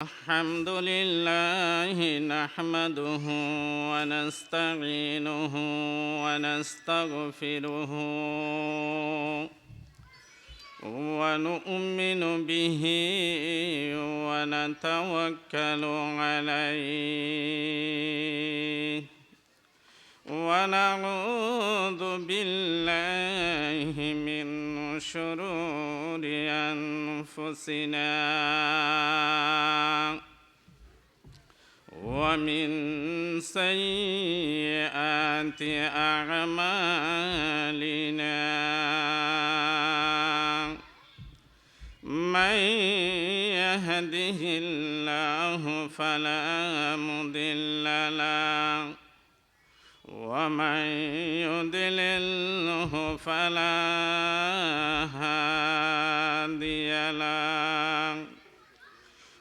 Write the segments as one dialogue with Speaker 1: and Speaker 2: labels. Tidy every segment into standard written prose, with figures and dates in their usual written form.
Speaker 1: الحمد لله نحمده ونستعينه ونستغفره ونؤمن به ونتوكل عليه ونعوذ بالله من شرور أنفسنا ومن سيئات أعمالنا من يهده الله فلا مضل له ومن يضلله فلا هادي له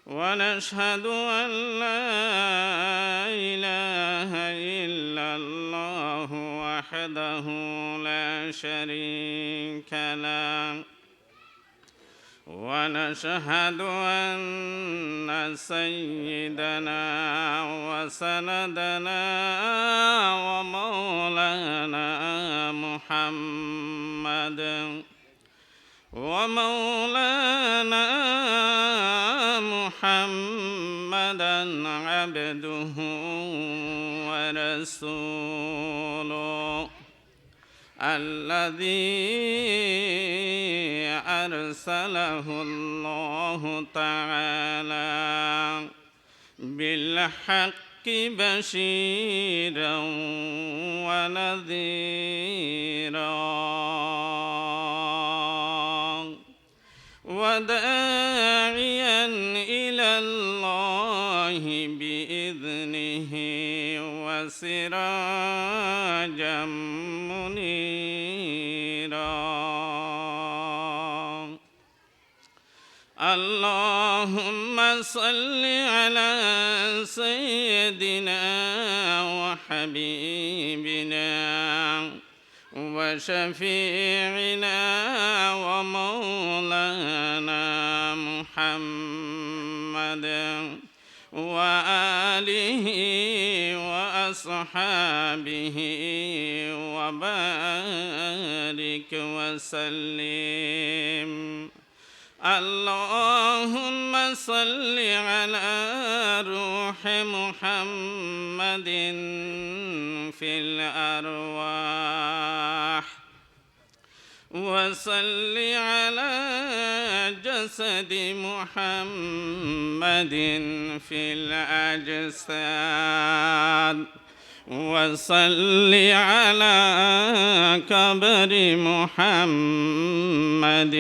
Speaker 1: ونشهد أن لا إله إلا الله وحده لا شريك له ونشهد أن سيدنا وسندنا ومولانا محمدا عبده ورسوله الذي أرسله الله تعالى بالحق بشيرا ونذيرا وداعيا إلى الله بإذنه وسراجا منيرا اللهم صل على سيدنا وحبيبنا وشفيعنا ومولانا محمد وآله وأصحابه وبارك وسلم اللهم صل على روح محمد في الأرواح وصل على جسد محمد في الأجساد وصل على قبر محمد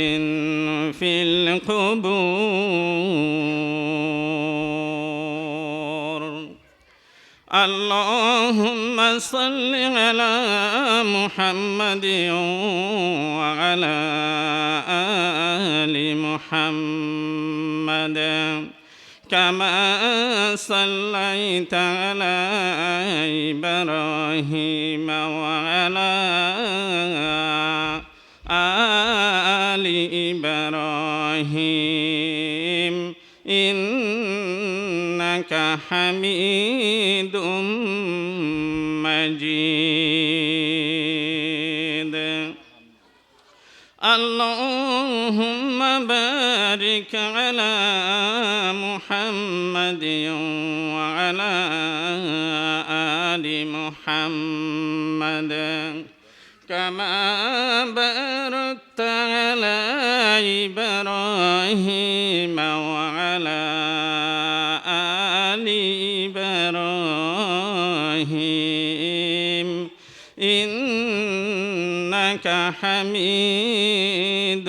Speaker 1: في القبور اللهم صل على محمد وعلى آل محمد كما صليت على إبراهيم وعلى آل إبراهيم إنك حميد مجيد اللهم بارك على محمد وعلى آل محمد كما باركت على إبراهيم وعلى آل إبراهيم إنك حميد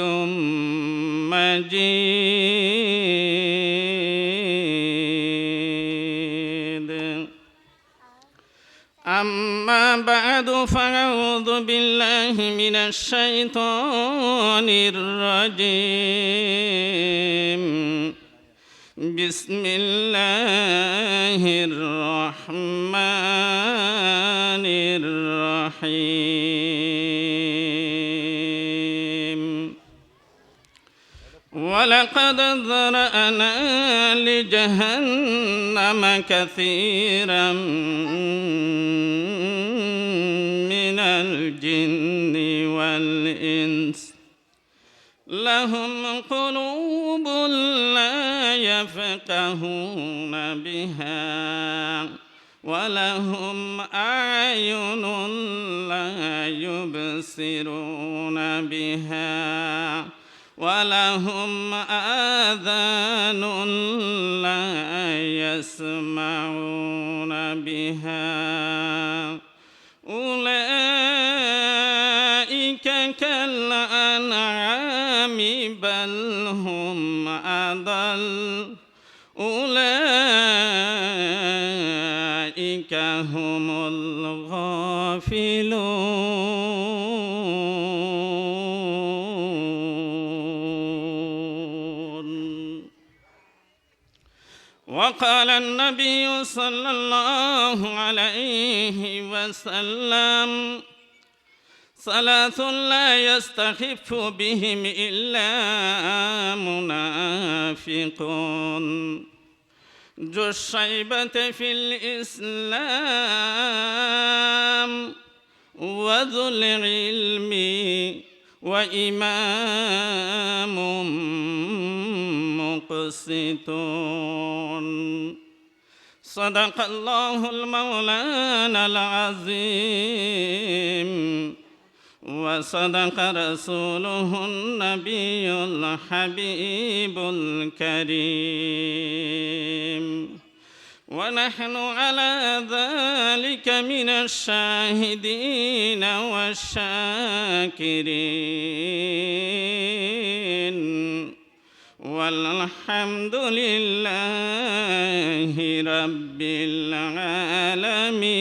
Speaker 1: مجيد أما بعد فأعوذ بالله من الشيطان الرجيم بسم الله الرحمن الرحيم ولقد ولقد ذرأنا لجهنم كثيرا من الجن والإنس لهم قلوب لا يفقهون بها ولهم أعين لا يبصرون بها ولهم آذان لا يسمعون بها أولئك كالأنعام بل هم أضل أولئك هم الغافلون. وقال النبي صلى الله عليه وسلم ثلاث لا يستخف بهم إلا منافق ذو الشيبة في الإسلام وذو العلم وإمام مقسط. صدق الله المولانا العظيم وصدق رسوله النبي الحبيب الكريم ونحن على ذلك من الشاهدين والشاكرين والحمد لله رب العالمين.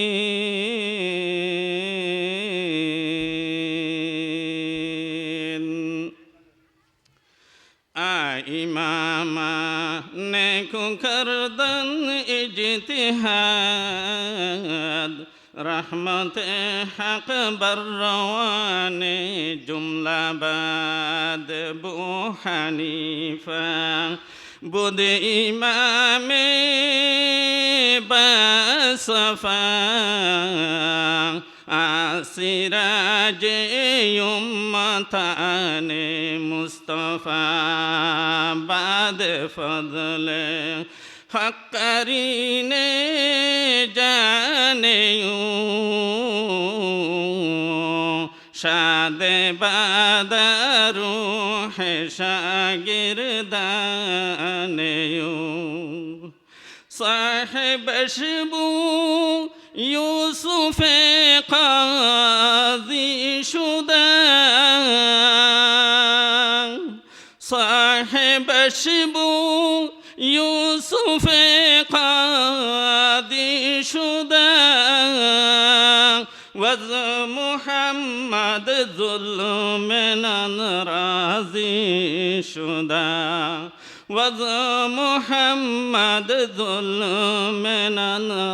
Speaker 1: إماما نیکو کردن اجتهاد رحمت حق بر روان جمله بعد بو حنیفه بود امام باصفا سراج امتان مصطفى بعد فضل حق قرین جانیوں شاد بعد روح شاگردانیوں صاحب شبو یوسف قاضی شدہ صاحب شبو یوسف قاضی شدہ وز محمد ظلم راضی شدہ وز محمد ظلم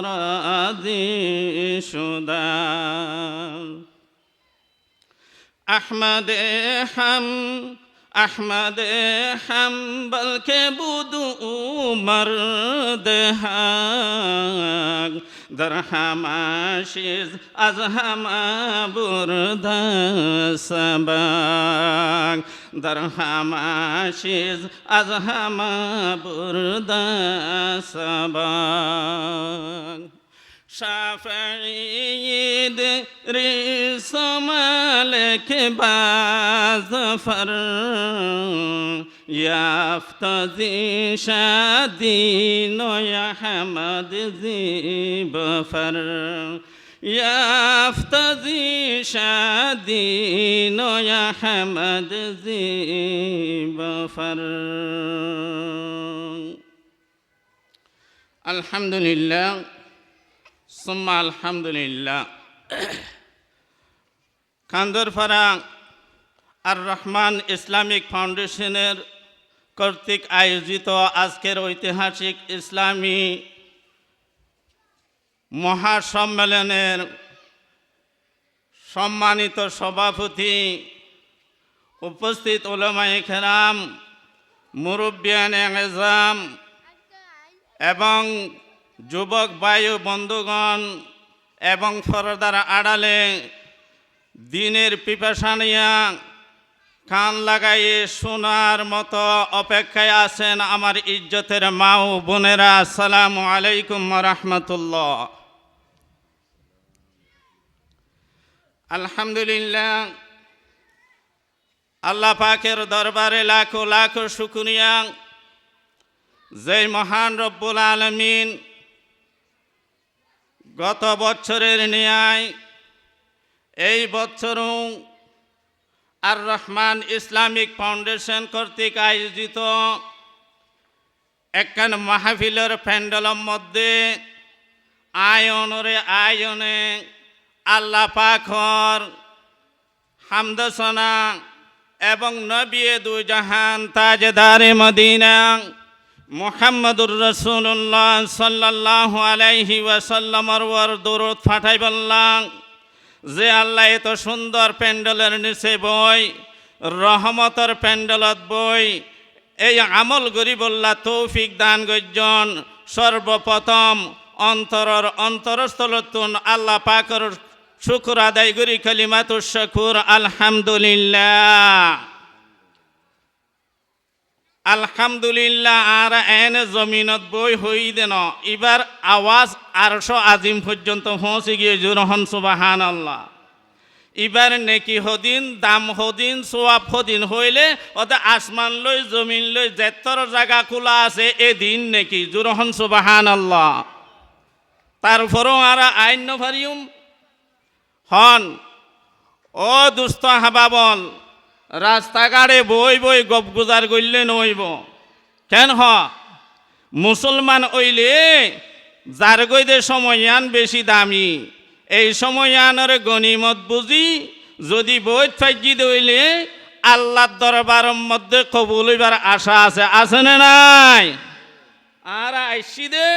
Speaker 1: راضی شدہ احمد حنبل کے بدو مرد حق در حماشیز از همه برد سبق در حماشیز از همه برد سبق شافعی ادریس مالک بازفر یافت زی شدین و احمد زی بفر یافت زی شدین و احمد زی بفر. الحمدللہ ثم الحمدللہ. কান্দরপাড়া আর Rahman Islamic ফাউন্ডেশনের কর্তৃক আয়োজিত আজকের ঐতিহাসিক ইসলামী মহাসম্মেলনের সম্মানিত সভাপতি, উপস্থিত উলামায়ে কেরাম, মুরব্বিয়ান এজাম এবং যুবক বায়ু বন্ধুগণ এবং পর্দার আড়ালে দিনের পিপাসা নিয়া কান লাগাইয়ে শোনার মতো অপেক্ষায় আছেন আমার ইজ্জতের মা ও বোনেরা, আসসালামু আলাইকুম ওয়া রাহমাতুল্লাহ। আলহামদুলিল্লাহ, আল্লাহ পাকের দরবারে লাখো লাখো শুকরিয়া, যে মহান রব্বুল আলামিন গত বছরের ন্যায় এই বছরও আর রহমান ইসলামিক ফাউন্ডেশন কর্তৃক আয়োজিত একখান মাহফিলের প্যান্ডেলের মধ্যে আয়োজনে আল্লাহ পাকর হামদসনা এবং নবী দু জাহান তাজদারে মদিনা মুহাম্মদুর রাসূলুল্লাহ সাল্লাল্লাহু আলাইহি ওয়াসাল্লামর ওপর দরুদ পাঠাই বললাম যে আল্লাহ এত সুন্দর প্যান্ডেলের নিচে বই রহমতের প্যান্ডেলত বই এই আমল গরিবুল্লাহ তৌফিক দান গর্জন। সর্বপ্রথম অন্তরস্থলতুন আল্লাহ পাকর শুকর আদায় করি কালিমাতুশ শুকুর আলহামদুলিল্লাহ। আলহামদুলিল্লাহ। আর এন জমিনত বই হই দেন এবার আওয়াজ 800 আজিম পর্যন্ত পৌঁছে গিয়ে জুরহন সুবহানাল্লাহ। এবার নেকি হদিন দাম হদিন সোয়াব হদিন হইলে ওতে আসমান লই জমিন লই যেতর জায়গা খোলা আছে এদিন নেকি জুরহন সুবহানাল্লাহ। তারপরও আর আইন ফারিউম হন ও দুস্থ হাবাবল রাস্তাঘাটে বই বই গপ গুজার করলে নইব কেন মুসলমান ওইলে যার গইদের সময়ান বেশি দামি এই সময়ানের গনিমত বুঝি যদি বই ফাইজি দইলে আল্লাহর দরবারের মধ্যে কবুল হইবার আশা আছে না নাই? আর আইসি দে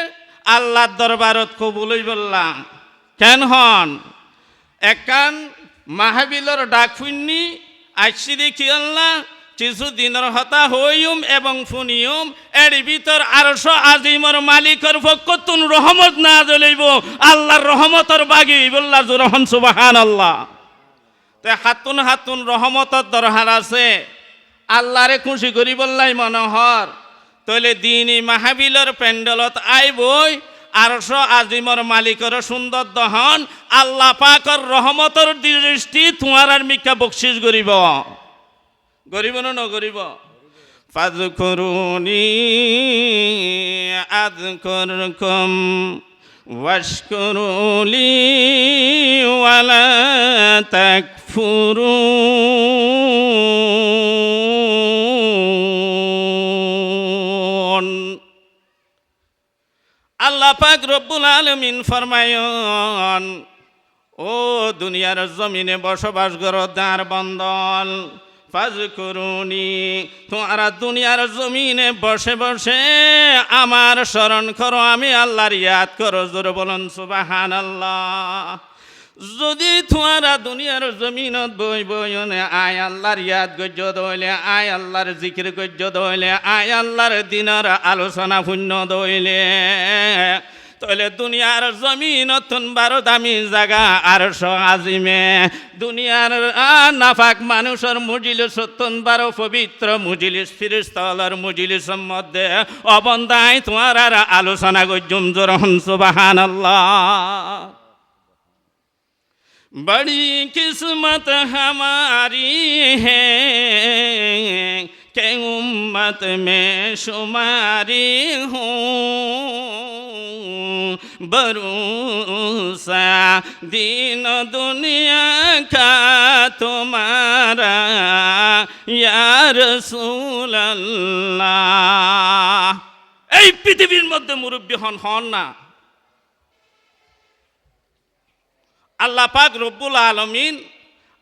Speaker 1: আল্লাহর দরবারত কবুল হই বললাম কেন হন একখান মাহফিলের ডাক শুননি আইসি দেখি আল্লাহ কিছু দিনের হতা হইম এবং ফুনিয়ম এর ভিতর 800 আজিমর মালিকের পক্ষতুন রহমত না জ্বলিব আল্লাহর রহমতের বাগি বললা জুরহন সুবহানাল্লাহ। তে হাতুন হাতুন রহমতের দরকার আছে আল্লাহরে খুশি করি বললাই মনোহর তইলে দিনই মাহফিলের প্যান্ডেলত আইবই 800 আজিমর মালিকের সুন্দর দহন আল্লাহ পাকর রহমতের দৃষ্টি তোমার আর মিকা বকশিস করিব গরিব না নগরিব। ফাযকুরুনি আযকুরকুম ওয়াশকুরুলি ওয়ালা তাকফুরুন। আল্লাহ পাক রব্বুল আলামিন ফরমায়ন ও দুনিয়ার জমিনে বসবাস করো দার বন্দল ফাযকুরুনি তোমরা দুনিয়ার জমিনে বসে বসে আমার স্মরণ করো আমি আল্লাহর ইয়াদ করো জোরে বলুন সুবহানাল্লাহ। যদি তোমরা দুনিয়ার জমিনত বই বইনে আয় আল্লাহর ইয়াদ গজ্জ দইলে আয় আল্লাহর জিকির গজ্জ দইলে আয় আল্লাহর দিনের আলোচনা পুণ্য দইলে তাহলে দুনিয়ার জমিনতুন বারো দামি জায়গা 800 আজিমে দুনিয়ার নাফাক মানুষের মুজিলিস 12 পবিত্র মুজিলিস ফিরিস্তার মুজিলিসের মধ্যে অবন্দায় তোমার আর আলোচনা গজ্জুম জোরহন সুবহানাল্লাহ। बड़ी किस्मत हमारी है कि उम्मत में शुमारी हूँ भरोसा दीन दुनिया का तुम्हारा या रसूल अल्लाह। এই পৃথিবীর মধ্যে মুরব্বী হন না আল্লাহ পাক রব্বুল আলামিন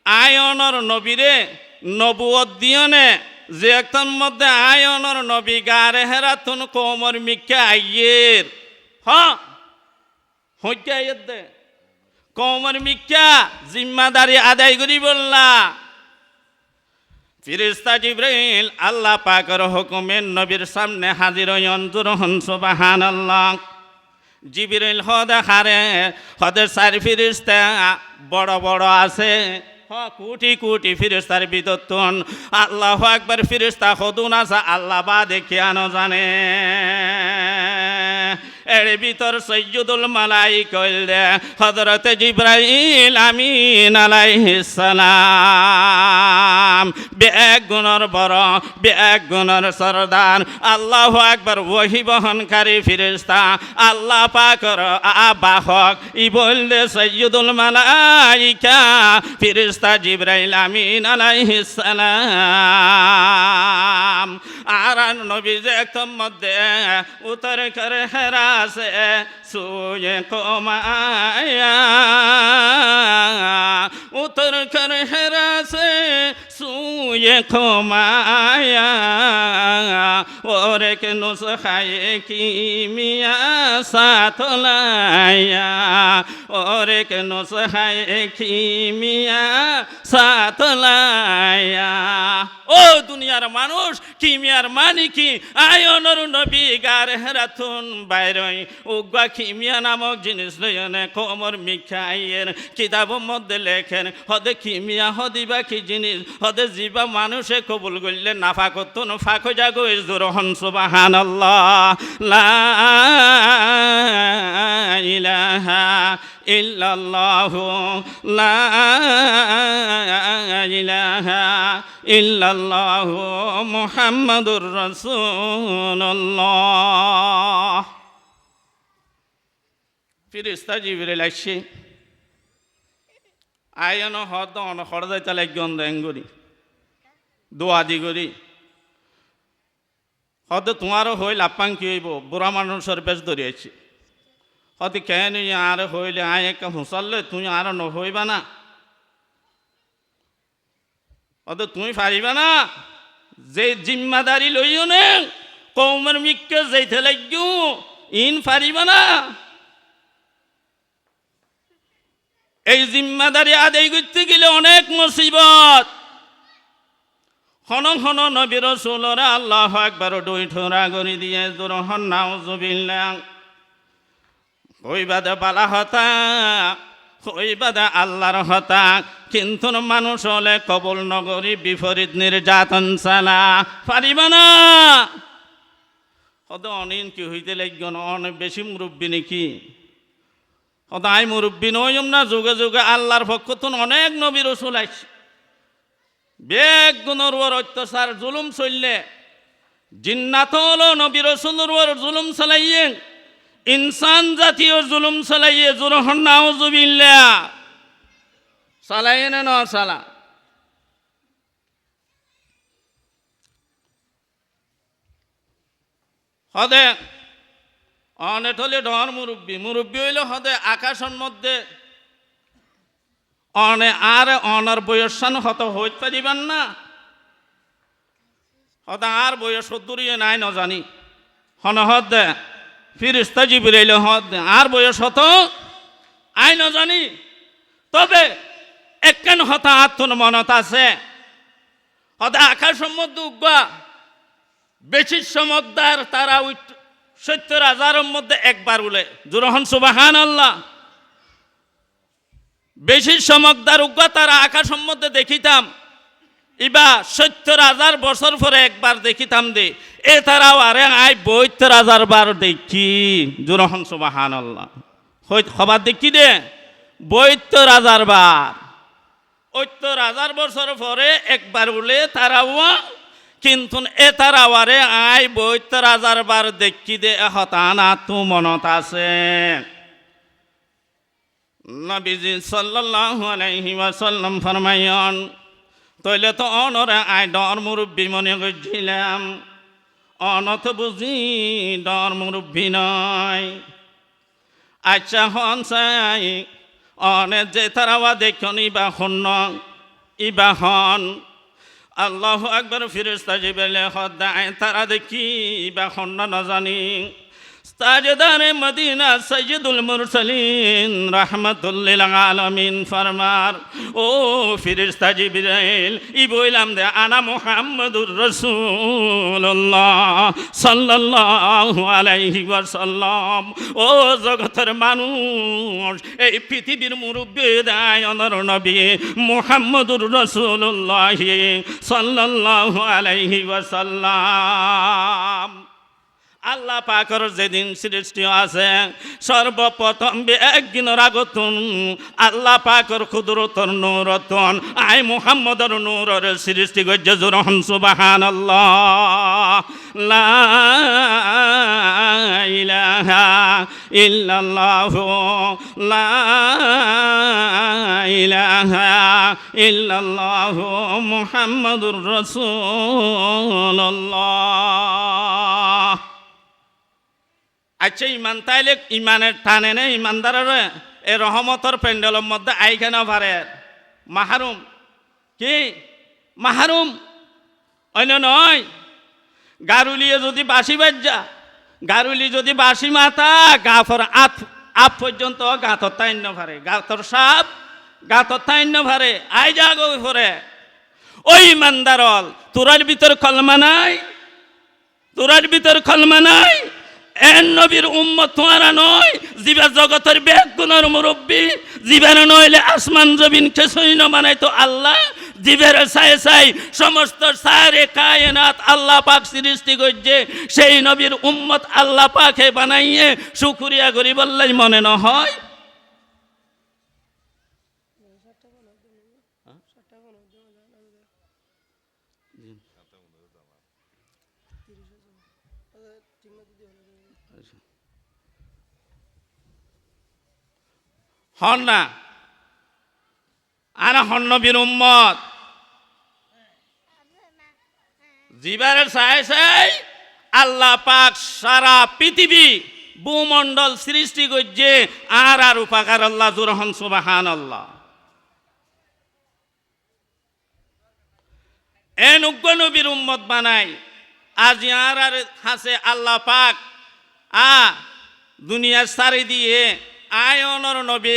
Speaker 1: আয়নর নবীরে নবুয়ত দিয়নে যে একটার মধ্যে আয়নর নবী গারে হেরাতুন কোমর মিক্কা আইয়ের হইতে আইয়ের দে কোমর মিক্কা জিম্মাদারি আদায় করি বললা ফিরিস্তা জিবরাইল আল্লাহ পাকের হুকুমে নবীর সামনে হাজির হইন জুরহন সুবহানাল্লাহ। জিবরাইল হদে চার ফিরিস্তা বড় বড় আছে, কোটি কোটি ফিরিস্তার ভিতর আল্লাহু আকবার ফিরিস্তা হদুন আছে আল্লাহ বা দেখে আনো জানে। এর ভিতর সৈয়দুল মালাইকা হযরত জিবরাইল আমিন আলাইহিস সালাম, বেগ গুণর বড় বেগ গুণর সরদার আল্লাহু আকবার ওহী বহনকারী ফিরিস্তা আল্লাহ পাকের আবাহক ই বললে সৈয়দুল মালাইকা ফিরিস্তা জিবরাইল আমিন আলাইহিস সালাম। আর নবী যে একদম মধ্যে উত্তর করে হেরাসে সুয়ে কমায়া, উত্তর করে হেরাসে সুয়ে কমায়া, ওরে কে নুসখায়ে কিমিয়া সাতলায়া, ওরে কে নুসখায়ে কিমিয়া সাতলায়া। ও দুনিয়ার মানুষ কিমিয়ার মানে কি? আয়নর নবী গার হেরাতুন বাইরই উগা কিমিয়া নামক জিনিস লয়নে কোমর মিখাইয়ের কিতাবের মধ্যে লেখেন হদে কিমিয়া হদিবা কি জিনিস হদে জিবা মানুষে কবুল করলে নাফা করতুন ফাঁক জাগো জোরহন সুবহানাল্লাহ। লা ইলাহা ইল্লাল্লাহু লা ইলাহা ইল্লাল্লাহু মুহাম্মাদুর রাসূলুল্লাহ। ফিরিস্তা জিবরাইল আইছে আয়ন হদ অন খড়দাই তালে গন্ধ এঙ্গুরি দোয়া দি গরি হদ তোমারও হইল আপাং কি হইব বুড়া মানুষের বেশ ধরিয়েছি হতে কেন আর হইলে আয় একা হুঁসালে তুই আর ন হইবা না, অত তুমি পারিবা না যে জিম্মাদারি লইও নে কৌমের মিককে যেতে লাগিও ইন পারিবা না। এই জিম্মাদারি আদায় করতে গেলে অনেক মুসিবত। হন হন নবী রাসূলরা আল্লাহু আকবার দুই ঠোরা গরি দিয়ে জোরহন নাউজুবিল্লাহ। হইবাদে বালা হতা হইবাদে আল্লাহর হতা, কিন্তু মানুষ হলে কবল নগরী বিপরীত নির্যাতন চালা পারিবা না। হয়তো অনিন কি হইতে লাগবে না অনেক বেশি মুরব্বী নাকি হয়তো আই মুরব্বী নইম না, যুগে যুগে আল্লাহর পক্ষ তো অনেক নবী রাসূল আইছে। বেগ গুণর ওর অত্যাচার জুলুম চললে জিন্নাত হলো নবী রাসূলের ওর জুলুম চালাইয়ে ইনসান জাতীয় জুলুম চালাইয়ে জোরহন নাউজুবিল্লাহ চালাইয়ে না ন চালা। হদে অনেক হলে ডর মুরব্বী মুরব্বী হইলে হদে আকাশের মধ্যে অনে আর অনার বয়সান হত হইতে পারিবেন না, হদে আর বয়স দূরিয়ে নাই ন জানি হন হদে ফিরিস্তা জিবরাইল হদে আর বয়স হত আই ন জানি। তবে একখান হতা আত্মন মনত আছে হদে আকাশের মধ্যে উঠবা বেশি চমকদার তারা ৭০,০০০ মধ্যে একবার উলে জোরহন সুবহানাল্লাহ। বেশি চমকদার উগ্গা তারা আকাশের মধ্যে দেখিতাম ইবা ৭০,০০০ বছর পরে একবার দেখিতাম দে এ তারাও আরে আই ৭২,০০০ বার দেখি জোরহন সুবহানাল্লাহ। খবর দেখি দে ৭২,০০০ বার ৭০,০০০ বছর পরে একবার উলে তারাও, কিন্তু এ তারাওয়ারে আই ৭২,০০০ বার দেখি দে হতানা তু মনত আছে। নবীজি সাল্লাল্লাহু আলাইহি ওয়াসাল্লাম ফরমায়ন তইলে তো অনরে আই ডর মুরব্বী মনে করছিলাম, অনত বুঝি ডর মুরব্বী নয়। আচ্ছা হন চাই অনে যে তারাওয়া দেখুন ইবা হন ইবা হন আল্লাহু আকবার ফিরিস্তা জিবরাইল হদায় তারা দেখি ইবা হন না জানি ताजदार मदीना सैयदुल मुरसलीन रहमतुल लिल आलमीन फरमार ओ फिरिश्ता जिब्राइल ই বললাম দে আনা মুহাম্মাদুর রাসূলুল্লাহ সাল্লাল্লাহু আলাইহি ওয়াসাল্লাম ও জগতের মানুষ এই পৃথিবীর মুরব্বি দায়নর নবী মুহাম্মাদুর রাসূলুল্লাহ সাল্লাল্লাহু আলাইহি ওয়াসাল্লাম আল্লাহ পাকের যেদিন সৃষ্টি আছে সর্বপ্রথম একদিনের আগতন আল্লাহ পাকের কুদরতর নূরতন আই মুহাম্মদর নূরের সৃষ্টি গজ্জে জুরহন সুবহানাল্লাহ লা ইলাহা ইল্লাল্লাহু লা ইলাহা ইল্লাল্লাহু মুহাম্মাদুর রাসূলুল্লাহ আচ্ছা ইমান তাইলে ইমানের টানে নেই ইমানদারের এই রহমতর প্যান্ডেলের মধ্যে আইখানা পারে মাহরুম কি মাহরুম অন্য নয় গারুলিয়ে যদি বাসি বাজ্যা গারুলি যদি বাসি মাথা গাফর আপ পর্যন্ত গাথর তাইন্য পারে গাথর সাপ গাথর তাইন্য পারে আই যাগো পরে ওই ইমানদারল তোরার ভিতর কলমা নাই তোরার ভিতর কলমা নাই এন নবীর উম্মত তোমারা নয় জিবা জগতের বেগুনের মুরব্বী জিবার নইলে আসমান জমিন কিছুই না মানাই তো আল্লাহ জিবের সাই সাই সমস্ত সারে কায়নাত আল্লাহ পাক সৃষ্টি করছে সেই নবীর উম্মত আল্লাহ পাকে বানাইয়ে শুকরিয়া করি বললেই মনে না হয় হন না আর হন নবীর উম্মত জিবার সাই সাই আল্লাহ পাক সারা পৃথিবী ভূমণ্ডল সৃষ্টি করছে আর উপাকার আল্লাহ জুরহন সুবহানাল্লাহ এন উগ্র নবীর উম্মত বানাই আজ আর হাসে আল্লাহ পাক দুনিয়ার সারি দিয়ে আয়নর নবী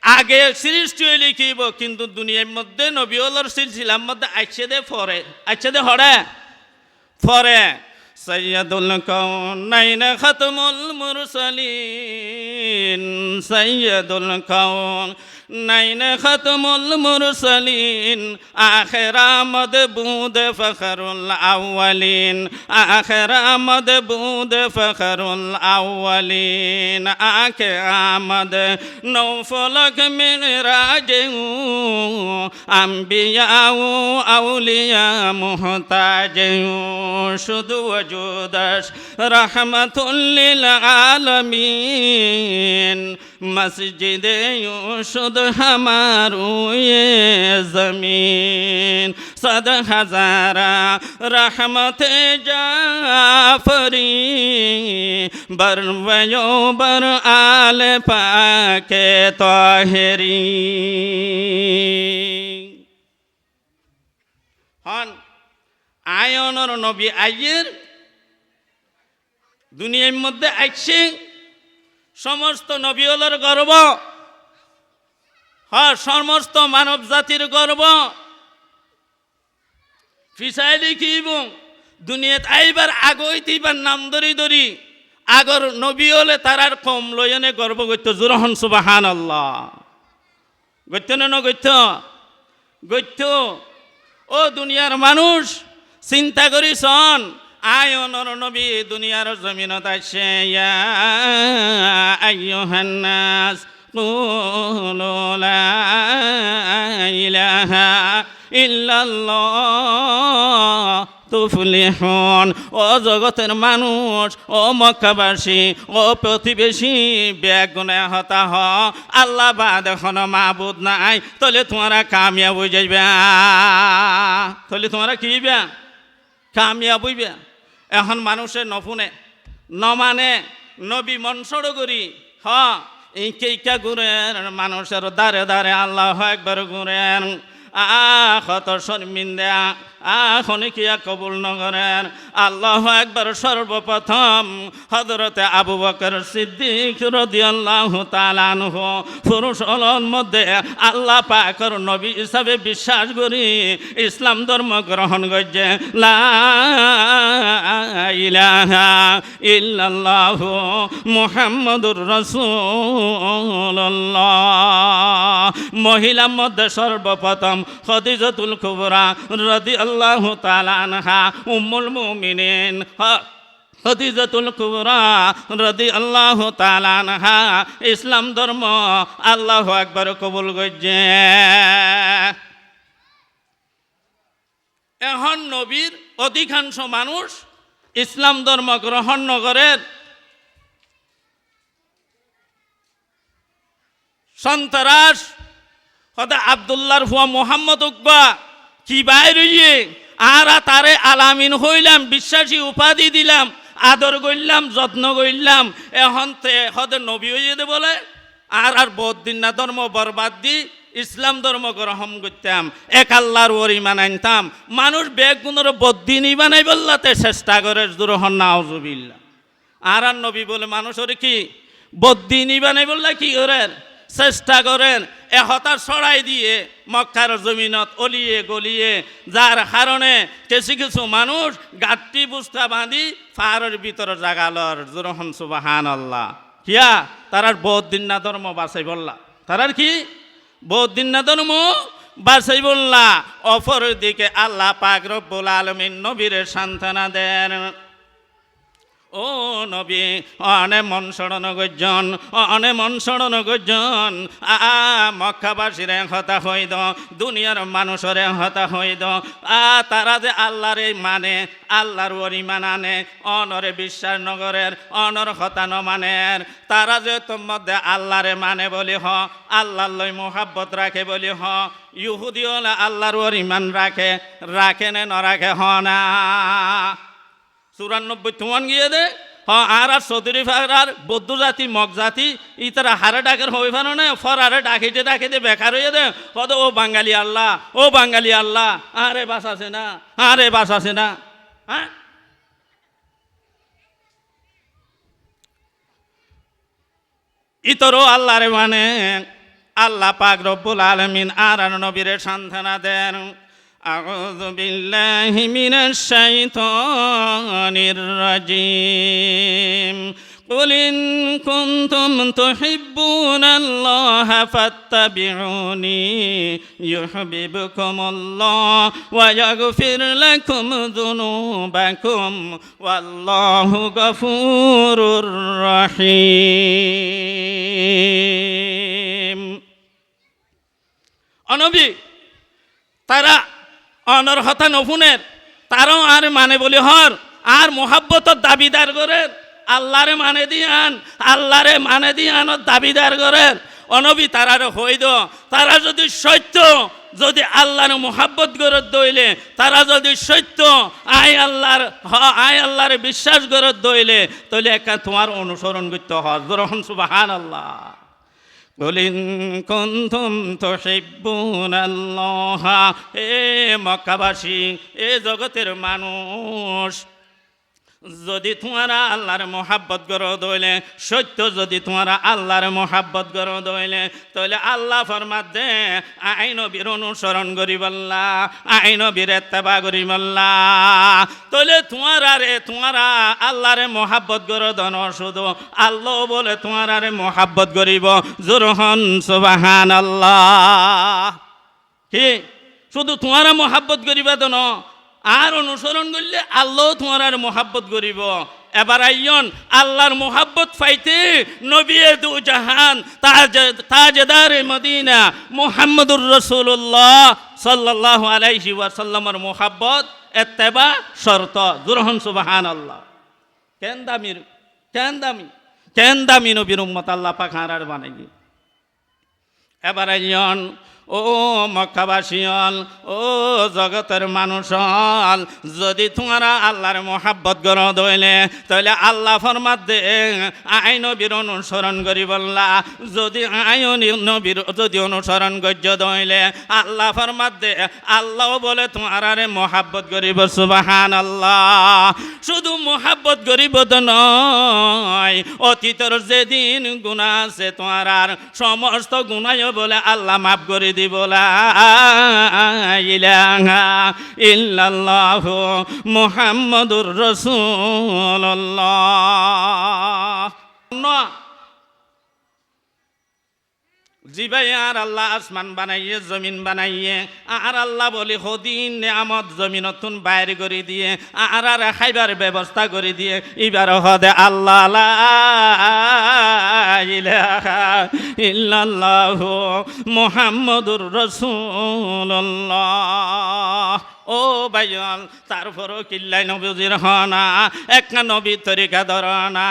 Speaker 1: আগে সৃষ্টি লিখিব কিন্তু দুনিয়ার মধ্যে নবী ওলর সিলসিলার মধ্যে আইছে দে হরে ফরে সৈয়দুল কাউনাইন খাতমুল মুরসালিন সৈয়দুল কাউনাইন খাতমুল মুরসালিন আখিরা মদবুদ ফখরুল আউয়ালিন আখিরা মদবুদ ফখরুল আউয়ালিন আকে আমদ নৌফলক মিরাজ আম্বিয়া আউলিয়া মুহতাজ শুধু वजूदश रहमतुल लिल आलमीन मस्जिद शुद हमारू ये ज़मीन सद हज़ारा रहमत जाफरी बर वयो बर आल पाके ताहिरी हन আয়নর নবী আইয়ের দুনিয়ার মধ্যে আইছে সমস্ত নবীওয়ালার গর্ব সমস্ত মানব জাতির গর্ব ফিসাইলি কিব দুনিয়াত আইবার আগইতিবার নাম ধরি ধরি আগর নবীওলে তারার কম লয়নে গর্ব করতে জুরহন সুবহানাল্লাহ গইতে না গইতে ও দুনিয়ার মানুষ চিন্তা করি শোন আয়নর নবী দুনিয়ার জমিনত আছে ইয়া আইয়ুহান নাস কুলু লা ইলাহা ইল্লাল্লাহ তুফলিহুন ও জগতের মানুষ ও মক্কাবাসী ও প্রতিবেশী বেগুনে হতা হ আল্লাহ বাদ এখন মাবুদ নাই তাহলে তোমরা কামিয়াব হয়ে যাইবে তাহলে তোমরা কি বে কামিয়াব হইবে এখন মানুষের নফুনে নমানে নবী মনসর করি এই কেইকা ঘুরেন মানুষের দারে দারে আল্লাহ একবার ঘুরেন কত শর্মিন্দা খনিকিয়া কবুল নগরের আল্লাহ একবার সর্বপ্রথম হযরতে আবু বকর সিদ্দিক রাদিয়াল্লাহু তাআলা আনহু পুরুষের মধ্যে আল্লাহ পাকের নবী হিসাবে বিশ্বাস করি ইসলাম ধর্ম গ্রহণ করছে লা ইলাহা ইল্লাল্লাহু মুহাম্মাদুর রাসূলুল্লাহ। মহিলার মধ্যে সর্বপ্রথম খাদিজাতুল কুবরা রাদিয়াল্লাহু তাআলা আনহা উম্মুল মুমিনিন খাদিজাতুল কুবরা রাদিয়াল্লাহু তাআলা আনহা ইসলাম ধর্ম আল্লাহু আকবার কবুল করছে। এখন নবীর অধিকাংশ মানুষ ইসলাম ধর্ম গ্রহণ নগরের সন্ত্রাস হতে আব্দুল্লাহর ফুয়া মোহাম্মদ উকবা কি বাইরে আর তারে আলামিন হইলাম বিশ্বাসী উপাধি দিলাম আদর করলাম যত্ন করলাম এখন হতে নবী হয়ে যেতে বলে আর বদিন না ধর্ম বরবাদ দি ইসলাম ধর্ম গ্রহণ করতাম এক আল্লাহর ওরি মানাইতাম মানুষ বেগুনের বদিনই বানাই বললাতে চেষ্টা করে দুরহন নাউজুবিল্লাহ আর নবী বলে মানুষের কি বদিনই বানাই বললা কি করেন চেষ্টা করেন হতার ছড়াই দিয়ে মক্কার জমিনত অলিয়ে গলিয়ে যার কারণে কিছু কিছু মানুষ গাঁটটি বুস্তা বাঁধি ফারের ভিতরে জাগালর জোরহন সুবহানাল্লাহ কিয়া তারার বদিন না ধর্ম বাঁচাই বললা তারার কি বদিন না ধর্ম বাঁচাই বললা অপর দিকে আল্লাহ পাক রব্বুল আলামিন নবীর সান্ত্বনা দেন ও নবী অনে মন সরণ গজন অনে মন সরণ গজন মক্কাবাসীর হতা হই দ দুনিয়ার মানুষের হতা হই দ তারা যে আল্লাহরে মানে আল্লাহর অরিমান আনে অনরে বিশ্বাস নগরের অনর হতা ন মানের তারা যে তোর মধ্যে আল্লাহরে মানে বলি হ আল্লাহর লই মোহাব্বত রাখে বলি হ ইহুদিও আল্লাহর অরিমান রাখে রাখে নে নরাখে হ না 94 তোমান গিয়ে দে আর চৌধুরী ফার বৌদ্ধ জাতি মগ জাতি ইতারা হারে ডাকের হয়ে ফানো না ফরারে ডাকিতে ডাকিতে বেকার হয়ে দে কত ও বাঙালি আল্লাহ ও বাঙালি আল্লাহ আরে বাস আছে না আরে বাস আছে না হ্যাঁ ইতরও আল্লাহরে মানে আল্লাহ পাক রব্বুল আলামিন আর নবীরে সান্ত্বনা দেন أعوذ بالله من الشيطان الرجيم قل إن كنتم تحبون الله فاتبعوني يحببكم الله ويغفر لكم ذنوبكم والله غفور رحيم أنبي তারা অনর হতা নফুনের তারাও আর মানে বলি হর আর মোহাব্বতর দাবিদার করেন আল্লাহরে মানে দিয়ান আল্লাহরে মানে দিয়ান দাবিদার করেন অনবী তারার হইদ তারা যদি সত্য যদি আল্লাহর মোহাব্বত গরত দইলে তারা যদি সত্য আয় আল্লাহর বিশ্বাস গরত দইলে তাহলে একা তোমার অনুসরণ করতে হয় গ্রহণ সুবহানাল্লাহ قل إن كنتم تحبون الله হে মক্কাবাসী এ জগতের মানুষ যদি তোমারা আল্লাহর মোহাব্বত করো দইলে সত্য যদি তোমারা আল্লাহর মোহাব্বত করো দইলে তাহলে আল্লাহ ফরমাত দে আই নবীর অনুসরণ করি বললা আই নবীর ইত্তেবা করি বললা তাহলে তোমারা আল্লাহর মোহাব্বত করো দন শুধু আল্লাহ বলে তোমার মোহাব্বত করিব জোরহন সুবহানাল্লাহ কি শুধু তোমারা মোহাব্বত করিবা দন আর অনুসরণ করলে আল্লাহ তোমার মোহাব্বত করিব এবার আইয়ন আল্লাহর মোহাব্বত পাইতে নবী দু জাহান তাজদার মদিনা মুহাম্মদুর রাসূলুল্লাহ সাল্লাল্লাহু আলাইহি ওয়াসাল্লামের মোহাব্বত ইত্তেবা শর্ত গ্রহণ সুবহানাল্লাহ কেন দামি নবীর উম্মত আল্লাহ পাক আর বানাই এবার আইয়ন ও মক্কাবাসীল, ও জগতের মানুষল, যদি তোমরা আল্লাহর মোহাব্বত গর দইলে তাহলে আল্লাহ ফরমাত দে আই নবীর অনুসরণ করি বললা। যদি আই নবীর যদি অনুসরণ গজ্য দইলে আল্লাহ ফরমাত দে আল্লাহ বলে তোমারে মোহাব্বত করিব। সুবহানাল্লাহ। শুধু মোহাব্বত করিব তো নয়, অতীতের যেদিন গুনাহ আছে তোমার সমস্ত গুনাহ বলে আল্লাহ মাফ করে দিব। লা ইলাহা ইল্লাল্লাহু মুহাম্মাদুর রাসূলুল্লাহ। জিবাই আর আল্লাহ আসমান বানাইয়ে জমিন বানাইয়ে আর আল্লাহ বলি হদিন নিয়ামত জমিনতুন বাইর করে দিয়ে আর খাইবার ব্যবস্থা করে দিয়ে এবার হদে আল্লাহ লা ইলাহা ইল্লাল্লাহু মুহাম্মাদুর রাসূলুল্লাহ। ও ভাইয়াল, তারপরও কিল্লাই নবীজির হনা একটা নবীর তরিকা ধরনা।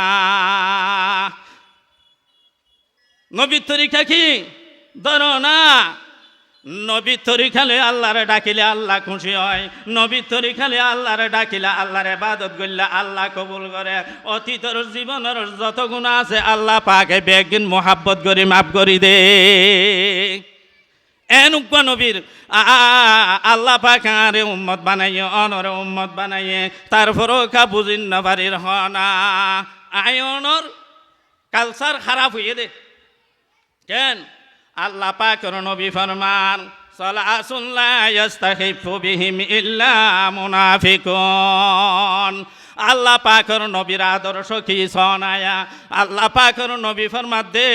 Speaker 1: নবীর তরিকা কি ধরো না? নবীর তরিকালে আল্লাহরে ডাকিলে আল্লাহ খুশি হয়। নবীর তরিকালে আল্লাহরে ডাকিলে আল্লাহর ইবাদত করলে আল্লাহ কবুল করে। অতীতের জীবনের যত গুনাহ আছে আল্লাহ পাকে বেগিন মোহাব্বত করে মাফ করে দে। এনুকা নবীর আল্লাহ পাক আরে উম্মত বানাইয়ে অনরে উম্মত বানাইয়ে তারপরও কা বুঝিন না বাড়ির হনা আয়নর কালচার খারাপ হয়ে দে কেন? আল্লাহ পাকের নবী ফরমান সালাসুন লা ইস্তাখিফু বিহিম ইল্লা মুনাফিকুন। আল্লাহ পাকের নবীর আদর্শ কি শোনায়া? আল্লাহ পাকের নবী ফরমাত দে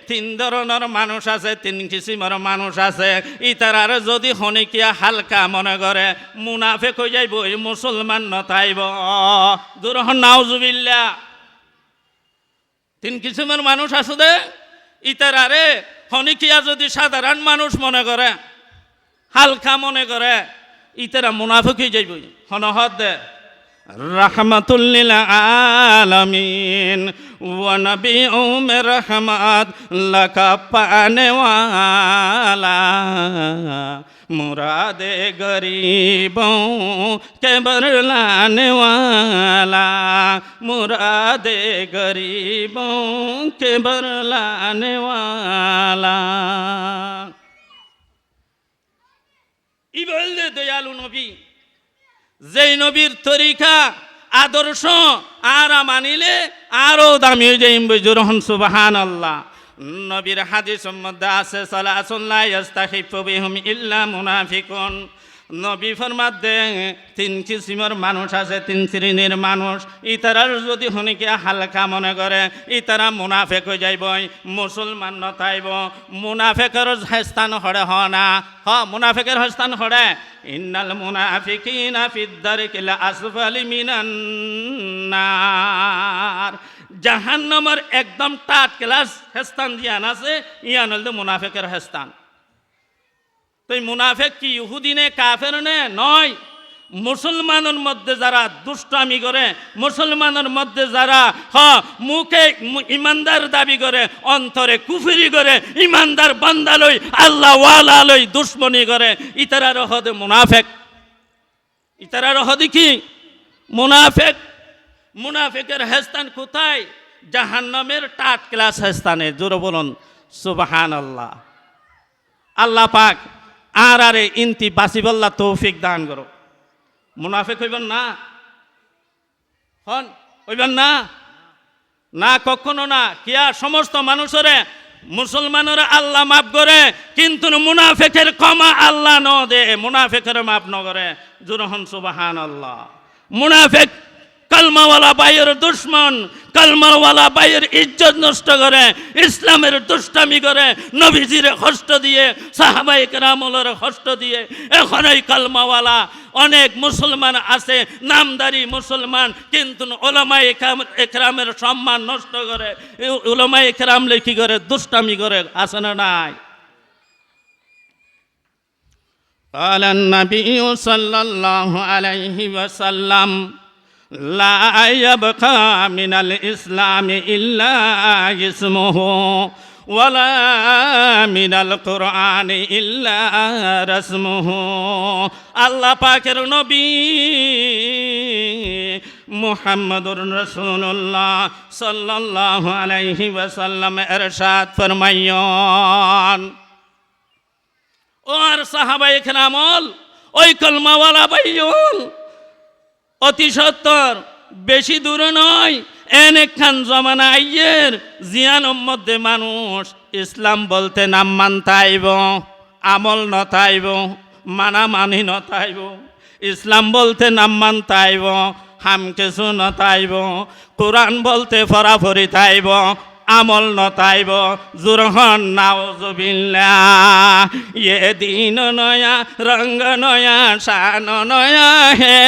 Speaker 1: তিন ধরনের মানুষ আছে, তিন কিসিমের মানুষ আছে। ইতারার যদি হনিকিয়া হালকা মনে করে মুনাফিক হয়ে যাইব, মুসলমান নতাইব। দুরহন নাউজুবিল্লাহ। তিন কিসিমের মানুষ আছে দে, ইতারারে হনিকিয়া যদি সাধারণ মানুষ মনে করে হালকা মনে করে ইতারা মুনাফিক হয়ে যাইব। হনহদ দে রাহমাতুল লিল আলামিন ওয়া নবিয়ুম রহমত লাকা পানে ওয়ালা মুরাদে গরিবों के बरलाने वाला मुरादे गरीबों के बरलाने वाला। ই বললে দয়ালু নবী, যেই নবীর তরিকা আদর্শ আর মানিলে আরো দামি হয়ে যাইম। বুঝুরহন সুবহানাল্লাহ। নবীর হাদিস মধ্যে আছে সালাসুন লা ইস্তাখিফু বিহিম ইল্লা মুনাফিকুন। নবী ফরমাত দে তিন কিসিমের মানুষ আছে, তিন শ্রেণীর মানুষ। ইতারার যদি হনিকে হালকা মনে করে ইতারা মুনাফিক হয়ে যাইব, মুসলমান নতাইব। মুনাফিকের স্থান হড়ে হ না, হ মুনাফিকের স্থান হড়ে। ইন্নাল মুনাফিকিনা ফিদ দারকিল আসফালি মিনান নার। জাহান্নামের একদম টাট ক্লাস স্থান দিয়ান আছে, ইয়ান হল মুনাফিকের স্থান। তো মুনাফিক কি ইহুদি নে কাফের নে? নয়। মুসলমানের মধ্যে যারা দুষ্টামি করে, মুসলমানের মধ্যে যারা মুখে ইমানদার দাবি করে, অন্তরে কুফরি করে, ইমানদার বান্দা লই আল্লাহ ওয়ালা লই দুশ্মনী করে, ইতারার হদে মুনাফিক। ইতারার হদে কি? মুনাফিক। মুনাফিকের হেস্তান কোথায়? জাহান্নামের টাট ক্লাস হেস্তানে। জোরে বলুন সুবহানাল্লাহ। আল্লাহ পাক আর আরে ইনতি বাসিবল্লা তৌফিক দান করো। মুনাফিক হইবেন না, হন হইবেন না, না কখনো না। কিয়া সমস্ত মানুষরে মুসলমানরা আল্লাহ মাফ করে, কিন্তু মুনাফিকের ক্ষমা আল্লাহ ন দে, মুনাফিকের মাফ ন করে। জুরহন সুবহানাল্লাহ। মুনাফিক কলমাওয়ালা ভাইয়ের দুশ্মন, কলমাওয়ালা ভাইয়ের ইজ্জত নষ্ট করে, ইসলামের দুষ্টামি করে, নবীজির কষ্ট দিয়ে, সাহাবায়ে কেরামের কষ্ট দিয়ে। এখন এই কলমাওয়ালা অনেক মুসলমান আছে, নামদারি মুসলমান, কিন্তু উলামায়ে একরামের সম্মান নষ্ট করে, উলামায়ে একরাম কি করে? দুষ্টামি করে। আছে না নাই? قال النبي صلى الله عليه وسلم لا يبقى من الإسلام إلا اسمه ওয়ালা মিনাল কুরআনি ইল্লা রাসমুহু। আল্লাহ পাকের নবী মুহাম্মদুর রাসূলুল্লাহ সাল্লাল্লাহু আলাইহি ওয়াসাল্লাম ইরশাদ ফরমাইয়ান, ও আর সাহাবায়ে কেরামল, ওই কলমাওয়ালা ভাইয়ন, অতি সত্তর বেশি দূরে নয়, এনেকখান জমানা আইয়ের জিয়ানোর মধ্যে মানুষ ইসলাম বলতে নাম মানতাইব, আমল নতাইব, মানামানি নতাইব। ইসলাম বলতে নাম মানতাইব, হাম কিছু নতাইব। কোরআন বলতে ফরাফরি তাইব, আমল নতাইব। জুরহন নাউজুবিল্লাহ। ये दिन नया रंग नया शान नया है,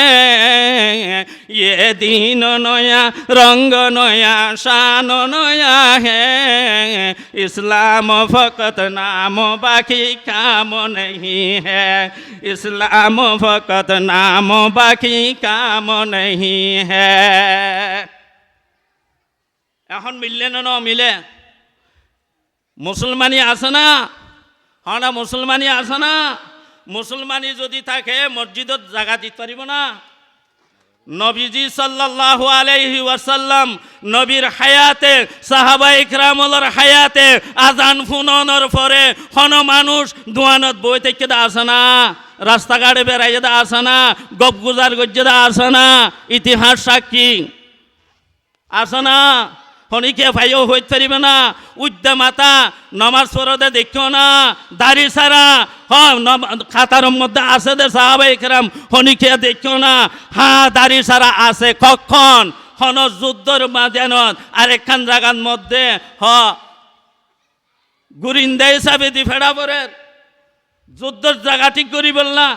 Speaker 1: ये दिन नया रंग नया शान नया है। इस्लाम फकत नाम बाकी काम नहीं है, इस्लाम फकत नाम बाकी काम नहीं है। এখন মিললে না মিলে? মুসলমানি আছে না? হ্যাঁ না, মুসলমানি আছে না? মুসলমানি যদি থাকে মসজিদত জায়গা দিতে পারিব না? নবীজি সাল্লাল্লাহু আলাইহি ওয়াসাল্লাম নবীর হায়াতে, সাহাবায়ে ইকরামুলের হায়াতে আজান ফুনানোর পরে হন মানুষ দোয়ানত বই থেকে আসে না, রাস্তাঘাটে বেড়াইয়ে দা আসে না, গপ গুজার গজ্জে দা আসে না, ইতিহাস সাক্ষী আসে না। হনিকে ভাইও হইতে পারিবে না। উদ্যা মাতা নমাজ পড়তে দেখিও না, দাড়ি সারা খাতার মধ্যে আছে দে সাহাবায়ে কেরাম, হনিকে দেখিও না। হ্যাঁ, দাড়ি সারা আছে কখন? হন যুদ্ধর মাঝানত আরেকখান জায়গার মধ্যে গুরিন্দা হিসাবে দি ফেড়া পরে যুদ্ধর জায়গা ঠিক করি বললা।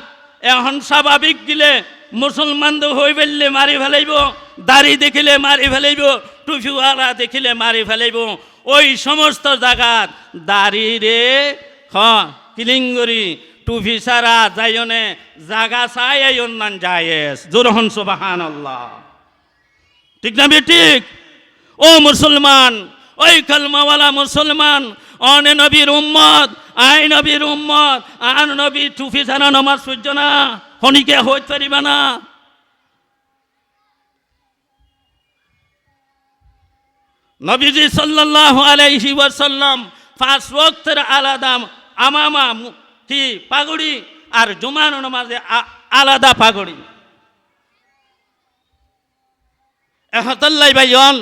Speaker 1: এখন স্বাভাবিক গিলে মুসলমান তো হই ফেললে মারি ফেলাইব, দাড়ি দেখিলে মারি ফেলাইব, টুপিওয়ালা দেখিলে মারি ফেলাইব। ওই সমস্ত জায়গাত দাড়ি রে কিলিঙ্গরি টুপি সারা যাইনে জাগা চাই এই অন্যান জায়েজ। জোরহন সুবহানাল্লাহ। ঠিক না ঠিক? ও মুসলমান, ওই কলমাওয়ালা মুসলমান, অনে নবীর উম্মত, আই নবীর উম্মত, আন নবী টুপি ছাড়া নমাজ পড়ছ না, হনিকে হইতে পারিবা না। নবীজি সাল্লাল্লাহু আলাইহি ওয়াসাল্লাম 5 ওয়াক্তের আলাদা আমামা কি পাগড়ি আর জুমার নামাজে আলাদা পাগড়ি। এহতাল্লাই ভাইয়ন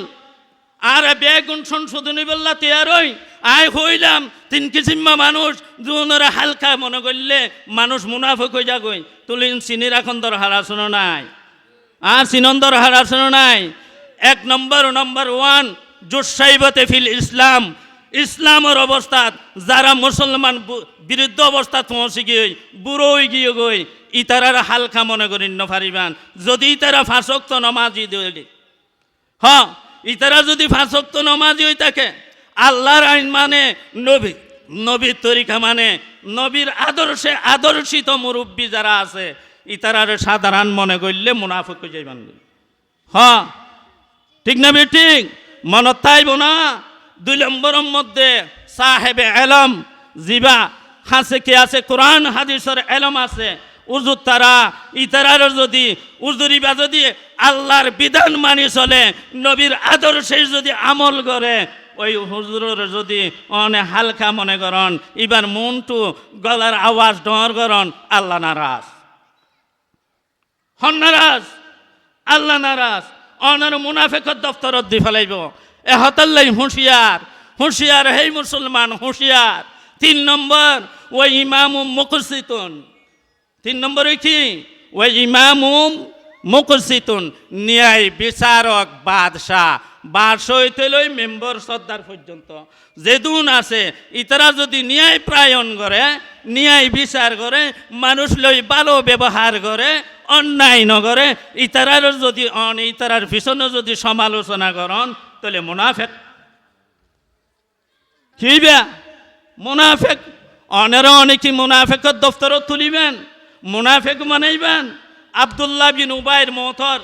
Speaker 1: আর বেগুন সংশোধনী বললা তৈয়ারই আয় হইলাম 3 কিসিমা মানুষ জুনরা হালকা মনে করলে মানুষ মুনাফিক হয়ে যাগই। তুলিন চিনি রাখন দরকার আসনো নাই, আর চিনন্দর হার আসনো নাই। 1 নম্বর 1 জুসাইবতে ফিল ইসলাম, ইসলামের অবস্থাত যারা মুসলমান বিরুদ্ধ অবস্থা পৌঁছে গিয়ে বুড়ো হয়ে গিয়ে গই, ইতারার হালকা মনে করি নফারিবান। যদি ইতারা 5 ওয়াক্ত নামাজি দিলে, হ্যাঁ ইতারা যদি 5 ওয়াক্ত নামাজি হয়ে থাকে, আল্লাহর আইন মানে, নবীর তরিকা মানে, নবীর আদর্শে আদর্শিত মুরব্বী যারা আছে, ইতারার সাধারণ মনে করলে মুনাফিক হয়ে যাইবান। হ্যাঁ ঠিক না ঠিক? মনত তাইব না। 2 নম্বরের মধ্যে সাহেবে এলম, জিবা হাসে কে আছে কোরআন হাদিসের এলম আছে, উজুর তারা ইতারার যদি উজুরিবা যদি আল্লাহর বিধান মানি চলে, নবীর আদর্শে যদি আমল করে, ওই হুজুরের যদি অনেক হালকা মনে করেন, এবার মনটু গলার আওয়াজ ডর করেন, আল্লাহ নারাজ, হন নারাজ, আল্লাহ নারাজ, অনার মুনাফিকের দফতরত দি ফেলাইব। এহতাল্লাই হুঁশিয়ার, হুঁশিয়ার হেই মুসলমান হুঁশিয়ার। 3 নম্বর ওই ইমামুম মুকসিতুন। 3 নম্বরে কি? ওই ইমামুম মুকসিতুন, ন্যায় বিচারক বাদশাহ। বাদশাহ হইতে লই মেম্বর সর্দার পর্যন্ত যেদুন আছে, ইতারা যদি ন্যায় প্রায়ণ করে, ন্যায় বিচার করে, মানুষ লই ভালো ব্যবহার করে, অন্যায় নগরে, ইতারার যদি ইতারার পিছনে যদি সমালোচনা করেন, তাহলে মুনাফিক। কি বে মুনাফিক? অনেরা অনেকে মুনাফিকের দফতরত তুলিবেন, মুনাফিক মানাইবেন। আব্দুল্লাহ বিন উবাইর মহতর,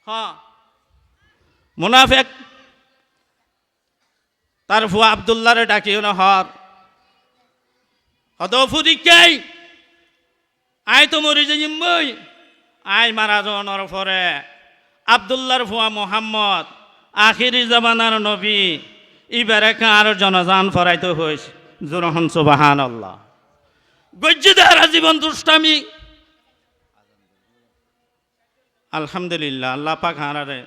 Speaker 1: হ্যাঁ মুনাফিক। তার ফুয়া আবদুল্লাহরে ডাকিও না হর কত ফুদিকাই আয় তো মরি যাইম বই আয় মারা যাওয়ার পরে আবদুল্লাহর ফুয়া মোহাম্মদ আখিরি জামানার নবী ইবারে কার জনজান ফরাইতে হইস জুরহন সুবহানাল্লাহ গজ্জিদার জীবন দুষ্টামি আলহামদুলিল্লাহ আল্লাহ পাক হারারে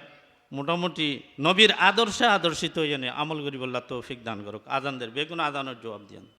Speaker 1: মোটামুটি নবীর আদর্শে আদর্শিত জেনে আমল করি বললা তৌফিক দান করুক আজানদের বেগুন আজানের জবাব দিয়েন